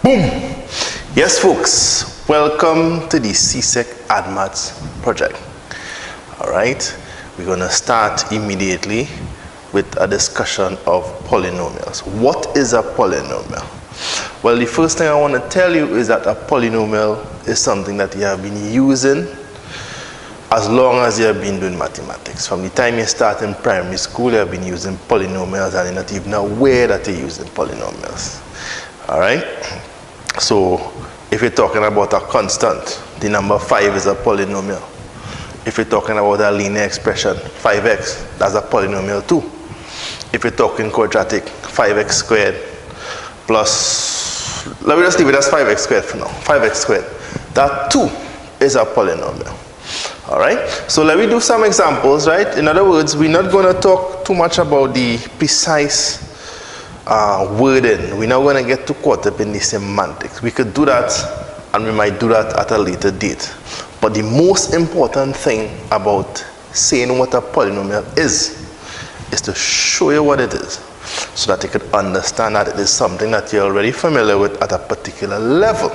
Boom! Yes, folks, welcome to the CSEC AdMaths project. All right, we're going to start immediately with a discussion of polynomials. What is a polynomial? Well, the first thing I want to tell you is that a polynomial is something that you have been using as long as you have been doing mathematics. From the time you start in primary school, you have been using polynomials and you're not even aware that you're using polynomials. All right? So, if you're talking about a constant, the number 5 is a polynomial. If you're talking about a linear expression, 5x, that's a polynomial too. If you're talking quadratic, 5x squared plus, let me just leave it as 5x squared for now, 5x squared. That too is a polynomial. All right, so let me do some examples, right? In other words, we're not going to talk too much about the precise wording. We're not going to get too caught up in the semantics. We could do that, and we might do that at a later date. But the most important thing about saying what a polynomial is to show you what it is, so that you could understand that it is something that you're already familiar with at a particular level.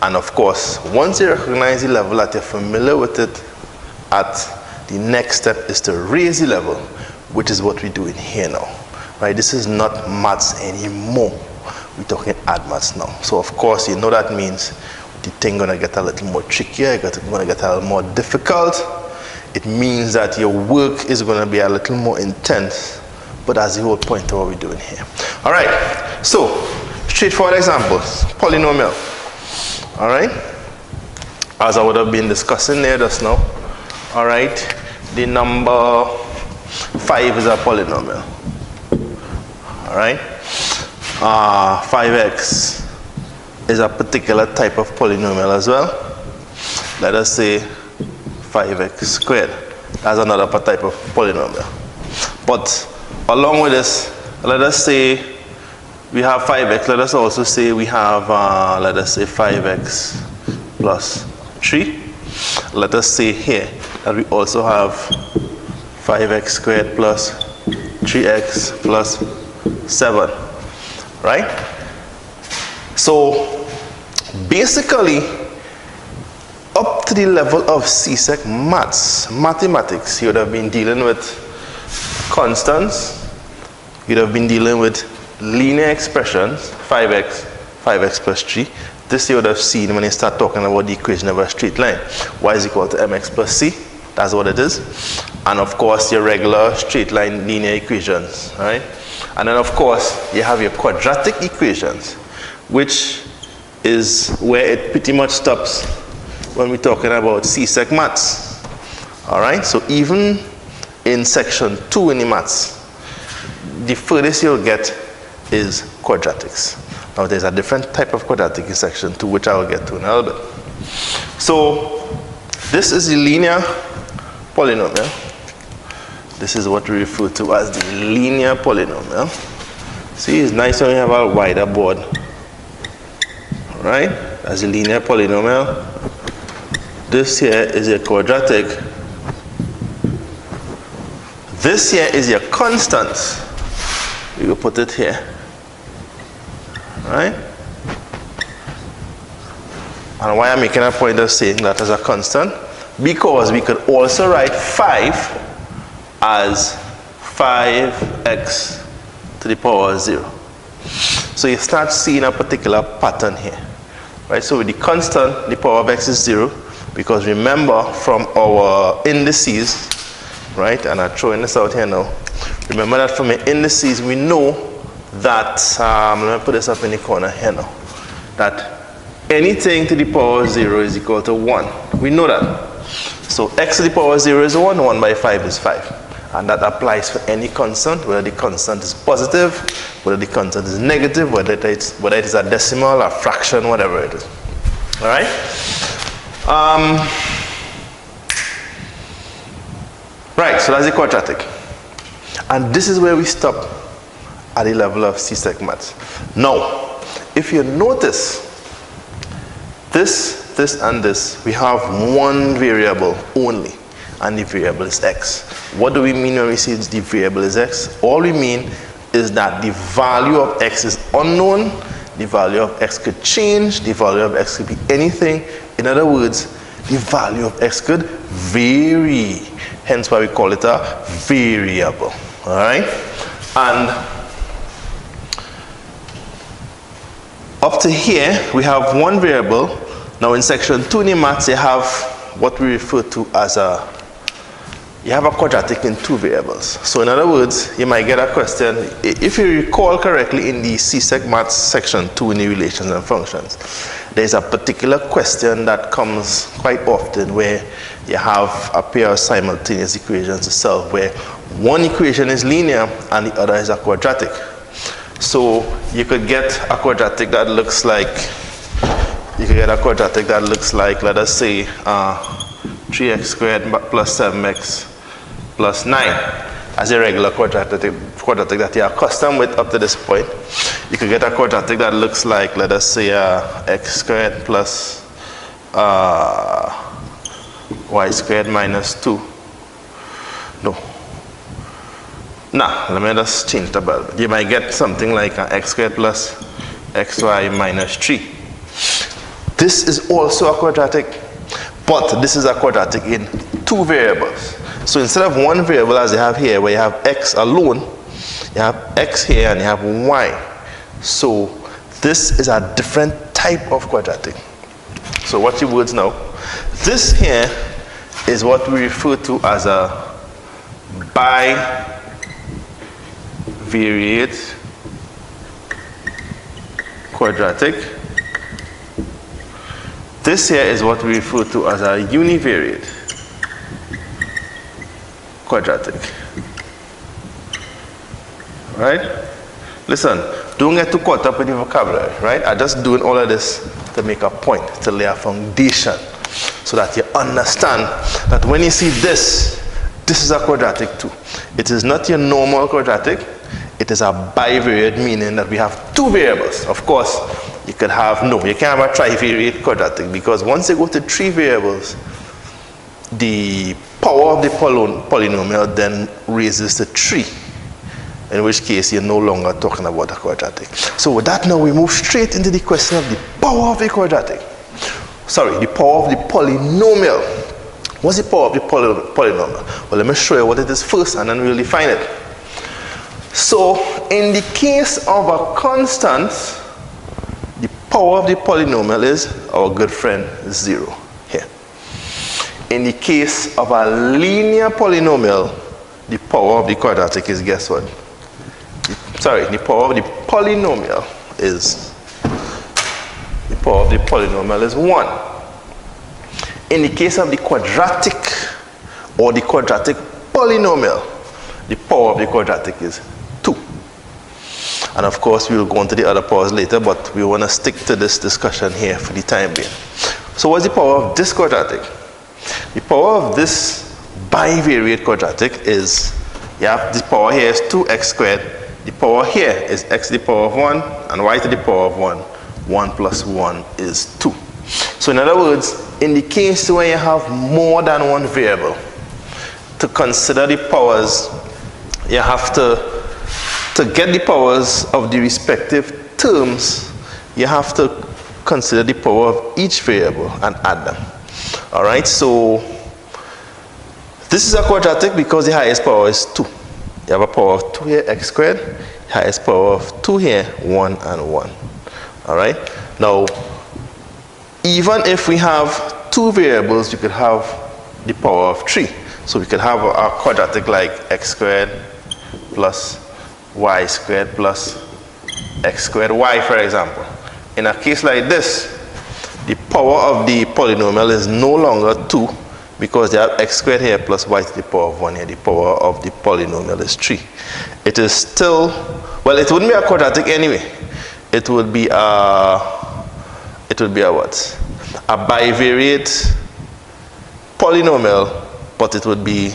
And of course, once you recognize the level that you're familiar with it, the next step is to raise the level, which is what we're doing here now. Right? This is not maths anymore. We're talking AdMaths now. So of course, you know that means the thing gonna get a little more trickier, it's gonna get a little more difficult. It means that your work is gonna be a little more intense, but that's the whole point of what we're doing here. All right, so straightforward examples, polynomial. All right, as I would have been discussing there just now. All right, the number 5 is a polynomial. All right, 5x is a particular type of polynomial as well. Let us say 5x squared. That's another type of polynomial. But along with this, let us say we have 5x. Let us also say we have, let us say 5x plus 3. Let us say here that we also have 5x squared plus 3x plus 7. Right? So basically, up to the level of CSEC mathematics, you would have been dealing with constants, you'd have been dealing with linear expressions, 5x plus 3. This you would have seen when you start talking about the equation of a straight line. Y is equal to mx plus c. That's what it is. And of course, your regular straight line linear equations, right? And then of course, you have your quadratic equations, which is where it pretty much stops when we're talking about CSEC maths. All right, so even in section 2 in the maths, the furthest you'll get is quadratics. Now there's a different type of quadratic in section 2, which I will get to in a little bit. So this is the linear polynomial. This is what we refer to as the linear polynomial. See, it's nice when you have a wider board. All right, that's a linear polynomial. This here is a quadratic. This here is your constant. We will put it here. All right? And why I'm making a point of saying that as a constant? Because we could also write 5 as 5x to the power 0. So you start seeing a particular pattern here. Right? So with the constant, the power of x is 0. Because remember from our indices, right? And I'm throwing this out here now. Remember that from the indices, we know that, let me put this up in the corner here now, that anything to the power of 0 is equal to 1. We know that. So x to the power of 0 is 1, 1 by 5 is 5. And that applies for any constant, whether the constant is positive, whether the constant is negative, whether it is a decimal, a fraction, whatever it is. All right? Right, so that's the quadratic. And this is where we stop at the level of CSEC maths. Now, if you notice, this, and this, we have one variable only, and the variable is x. What do we mean when we say the variable is x? All we mean is that the value of x is unknown, the value of x could change, the value of x could be anything. In other words, the value of x could vary. Hence why we call it a variable. All right? And up to here, we have one variable. Now in section 2 in the maths, you have what we refer to as you have a quadratic in two variables. So in other words, you might get a question, if you recall correctly in the CSEC Maths section 2 in the relations and functions, there's a particular question that comes quite often where you have a pair of simultaneous equations to solve where one equation is linear and the other is a quadratic. So you could get a quadratic that looks like, let us say, 3x squared plus 7x plus 9 as a regular quadratic that you are accustomed with up to this point. You could get a quadratic that looks like, let us say, x squared plus y squared minus 2. Let me just change the bulb. You might get something like x squared plus xy minus 3. This is also a quadratic, but this is a quadratic in two variables. So instead of one variable as you have here, where you have x alone, you have x here and you have y. So this is a different type of quadratic. So watch your words now. This here is what we refer to as a bivariate quadratic. This here is what we refer to as a univariate quadratic. Right? Listen, don't get too caught up with the vocabulary, right? I'm just doing all of this to make a point, to lay a foundation, so that you understand that when you see this is a quadratic too. It is not your normal quadratic, it is a bivariate, meaning that we have two variables. Of course, you could have, you can't have a trivariate quadratic, because once you go to three variables, the power of the polynomial then raises to 3, in which case you're no longer talking about a quadratic. So with that now, we move straight into the question of the power of the quadratic. Sorry, the power of the polynomial. What's the power of the polynomial? Well, let me show you what it is first, and then we'll define it. So in the case of a constant, the power of the polynomial is our good friend 0 here. In the case of a linear polynomial, the power of the quadratic is, guess what? The power of the polynomial is 1. In the case of the quadratic or the quadratic polynomial, the power of the quadratic is 2. And of course, we will go on to the other powers later, but we want to stick to this discussion here for the time being. So what's the power of this quadratic? The power of this bivariate quadratic is, the power here is 2x squared. The power here is x to the power of 1 and y to the power of 1. 1 plus 1 is 2. So in other words, in the case where you have more than one variable, to consider the powers, you have to get the powers of the respective terms, you have to consider the power of each variable and add them. All right, so this is a quadratic because the highest power is 2. You have a power of 2 here, x squared. Highest power of 2 here, 1 and 1. All right, now even if we have two variables, you could have the power of 3. So we could have a quadratic like x squared plus y squared plus x squared y, for example. In a case like this, the power of the polynomial is no longer 2 because they have x squared here plus y to the power of 1 here. The power of the polynomial is 3. It is still, well, it wouldn't be a quadratic anyway. It would be a what? A bivariate polynomial, but it would be,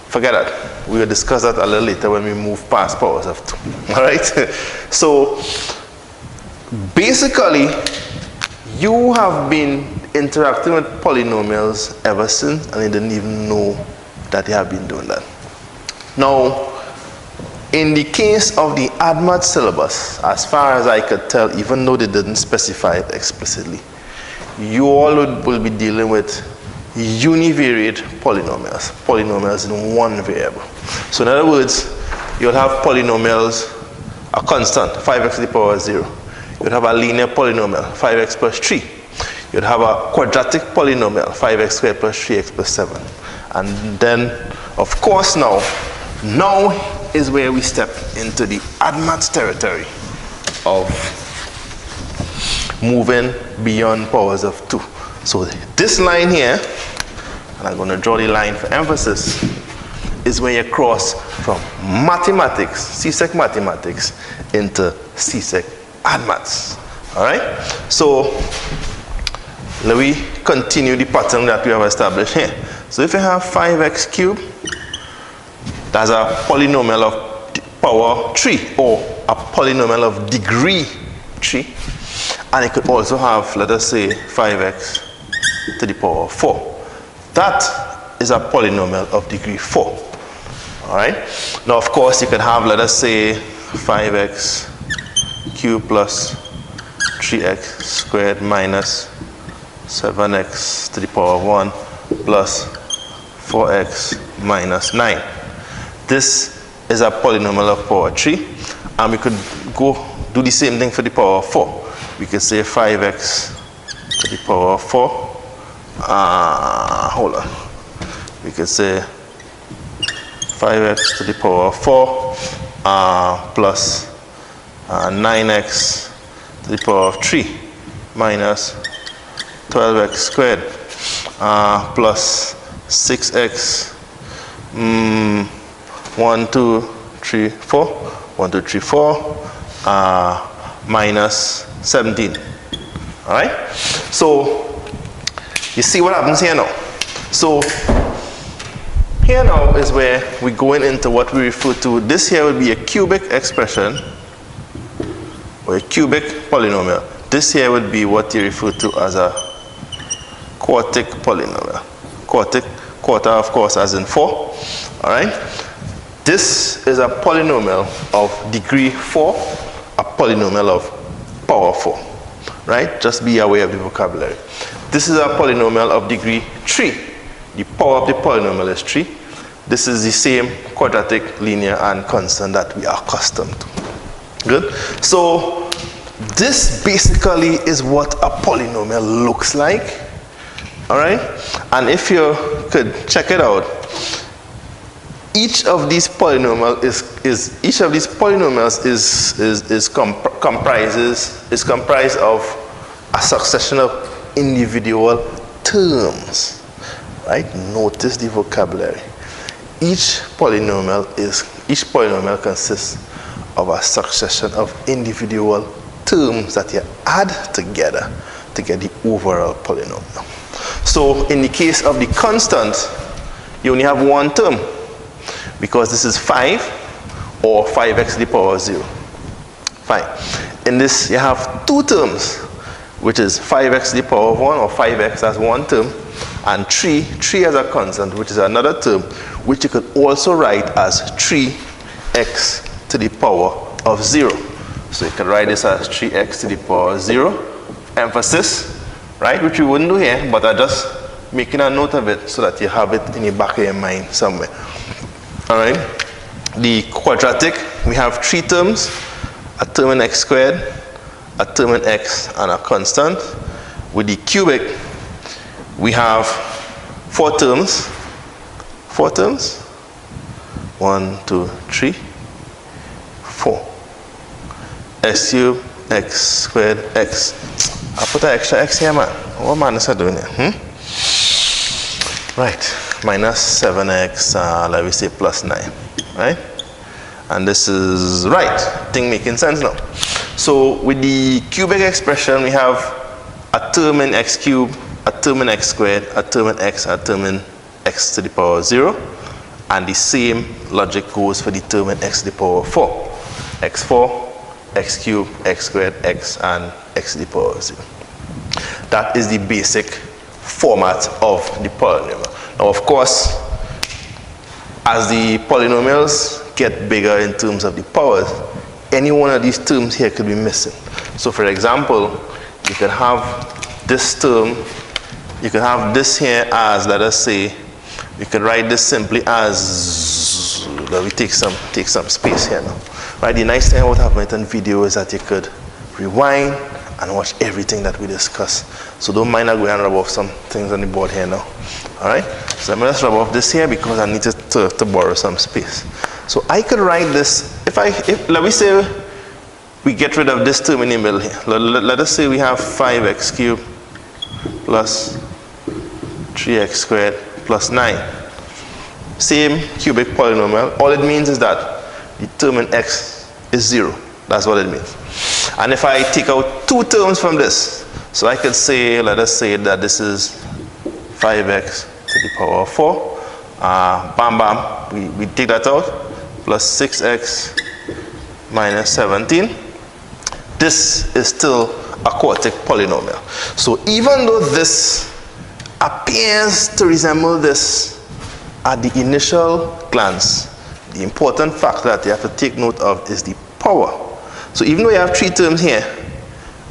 forget that. We will discuss that a little later when we move past powers of 2. All right? So basically, you have been interacting with polynomials ever since, and you didn't even know that you have been doing that. Now, In the case of the ADMAT syllabus, as far as I could tell, even though they didn't specify it explicitly, you all will be dealing with univariate polynomials, polynomials in one variable. So in other words, you'll have polynomials, a constant, 5x to the power 0. You'd have a linear polynomial, 5x plus 3. You'd have a quadratic polynomial, 5x squared plus 3x plus 7. And then, of course, now is where we step into the ADMAT territory of moving beyond powers of 2. So this line here, and I'm going to draw the line for emphasis, is where you cross from mathematics, CSEC mathematics, into CSEC ADMATs. All right? So let me continue the pattern that we have established here. So if you have 5x cubed, that's a polynomial of power 3, or a polynomial of degree 3. And it could also have, let us say, 5x to the power 4. That is a polynomial of degree 4. All right? Now, of course, you could have, let us say, 5x cubed plus 3x squared minus 7x to the power 1 plus 4x minus 9. This is a polynomial of power 3, and we could go do the same thing for the power 4. We could say 5x to the power 4. Hold on. We could say 5x to the power 4 plus 9x to the power of 3 minus 12x squared plus 6x 1, 2, 3, 4 1, 2, 3, 4 minus 17. All right? So you see what happens here now. So here now is where we're going into what we refer to. This here will be a cubic expression or a cubic polynomial. This here would be what you refer to as a quartic polynomial. Quarter, of course, as in 4. All right? This is a polynomial of degree 4, a polynomial of power 4. Right? Just be aware of the vocabulary. This is a polynomial of degree 3. The power of the polynomial is 3. This is the same quadratic, linear, and constant that we are accustomed to. Good? So this basically is what a polynomial looks like. All right? And if you could check it out, each of these polynomials is comprised of a succession of individual terms. Right? Notice the vocabulary. Each polynomial consists of a succession of individual terms that you add together to get the overall polynomial. So in the case of the constant, you only have one term, because this is 5 or 5x to the power 0. Fine. In this, you have two terms, which is 5x to the power of 1, or 5x as one term, and 3 as a constant, which is another term, which you could also write as 3x to the power of 0. So you can write this as 3x to the power 0, emphasis, right, which we wouldn't do here, but I'm just making a note of it so that you have it in the back of your mind somewhere. All right. The quadratic, we have 3 terms, a term in x squared, a term in x, and a constant. With the cubic, we have 4 terms. 4 terms. 1, 2, 3, 4. X cubed, x squared, x. I put an extra x here, man. What man is I doing here? Right. Minus 7x, let me say plus 9. Right? And this is right. Thing making sense now. So with the cubic expression, we have a term in x cubed, a term in x squared, a term in x, a term in x to the power 0. And the same logic goes for the term in x to the power 4. x4, x cubed, x squared, x, and x to the power 0. That is the basic format of the polynomial. Now, of course, as the polynomials get bigger in terms of the powers, any one of these terms here could be missing. So for example, you could have this term, you could have this here as, let us say, we could write this simply as, let me take some space here now. Right, the nice thing about having it on video is that you could rewind and watch everything that we discuss. So don't mind, I'm going to rub off some things on the board here now. Alright, so I'm going to rub off this here because I need to borrow some space. So I could write this, if let me say we get rid of this term in the middle here. Let us say we have 5x cubed plus 3x squared plus 9. Same cubic polynomial. All it means is that the term in x is 0. That's what it means. And if I take out two terms from this, so I could say, let us say that this is 5x to the power of 4. Bam, bam, we take that out. Plus 6x minus 17. This is still a quartic polynomial. So even though this appears to resemble this at the initial glance, the important factor that you have to take note of is the power. So even though you have 3 terms here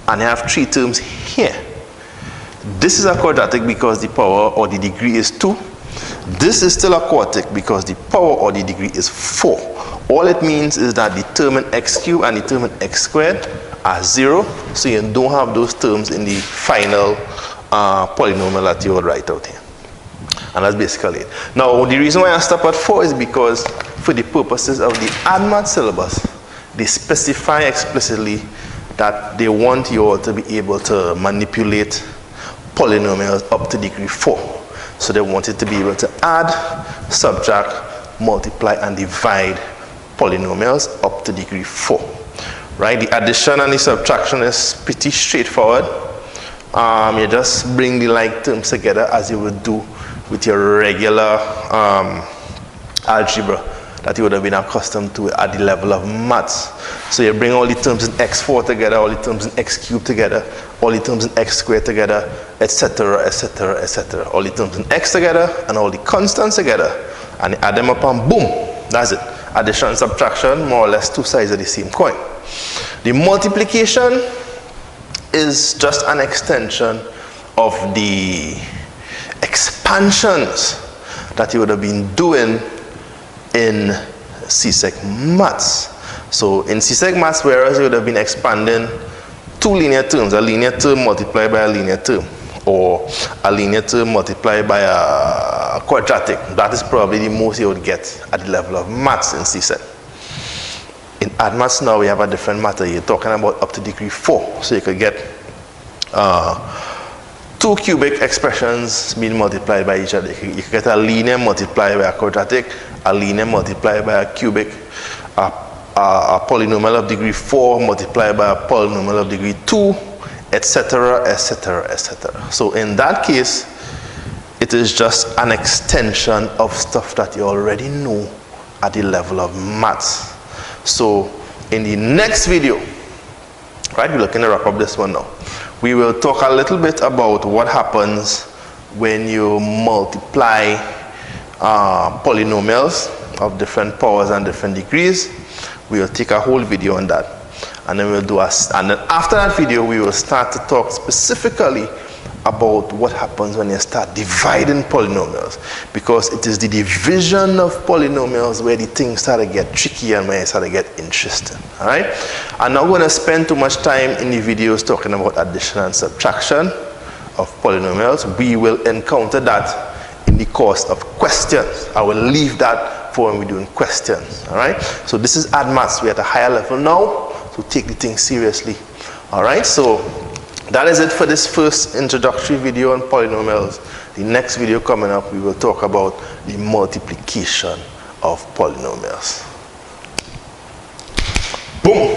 and you have 3 terms here, this is a quadratic because the power or the degree is 2. This is still a quartic because the power or the degree is 4. All it means is that the term in x cubed and the term in x squared are 0, so you don't have those terms in the final polynomial that you would write out here. And that's basically it. Now, the reason why I stop at 4 is because for the purposes of the ADMAT syllabus, they specify explicitly that they want you all to be able to manipulate polynomials up to degree 4. So they want you to be able to add, subtract, multiply, and divide polynomials up to degree 4. Right? The addition and the subtraction is pretty straightforward. You just bring the like terms together as you would do with your regular algebra that you would have been accustomed to at the level of maths. So you bring all the terms in x4 together, all the terms in x cubed together, all the terms in x squared together, etc., etc., etc. All the terms in x together and all the constants together, and you add them up and boom, that's it. Addition and subtraction, more or less two sides of the same coin. The multiplication is just an extension of the expansions that you would have been doing in CSEC maths. So in CSEC maths, whereas you would have been expanding two linear terms, a linear term multiplied by a linear term, or a linear term multiplied by a quadratic, that is probably the most you would get at the level of maths in CSEC. In ADMATS now we have a different matter. You're talking about up to degree 4. So you could get 2 cubic expressions being multiplied by each other. You could get a linear multiplied by a quadratic, a linear multiplied by a cubic, a polynomial of degree 4 multiplied by a polynomial of degree 2, etc., etc., etc. So in that case, it is just an extension of stuff that you already know at the level of maths. So in the next video, right, we're looking to wrap up this one now. We will talk a little bit about what happens when you multiply polynomials of different powers and different degrees. We will take a whole video on that, and then we'll do and then after that video we will start to talk specifically about what happens when you start dividing polynomials, because it is the division of polynomials where the things start to get tricky and where it start to get interesting. All right, I'm not going to spend too much time in the videos talking about addition and subtraction of polynomials. We will encounter that in the course of questions. I will leave that for when we're doing questions. All right, so this is ADMATS. We're at a higher level now, so take the thing seriously. All right, so that is it for this first introductory video on polynomials. The next video coming up, we will talk about the multiplication of polynomials. Boom!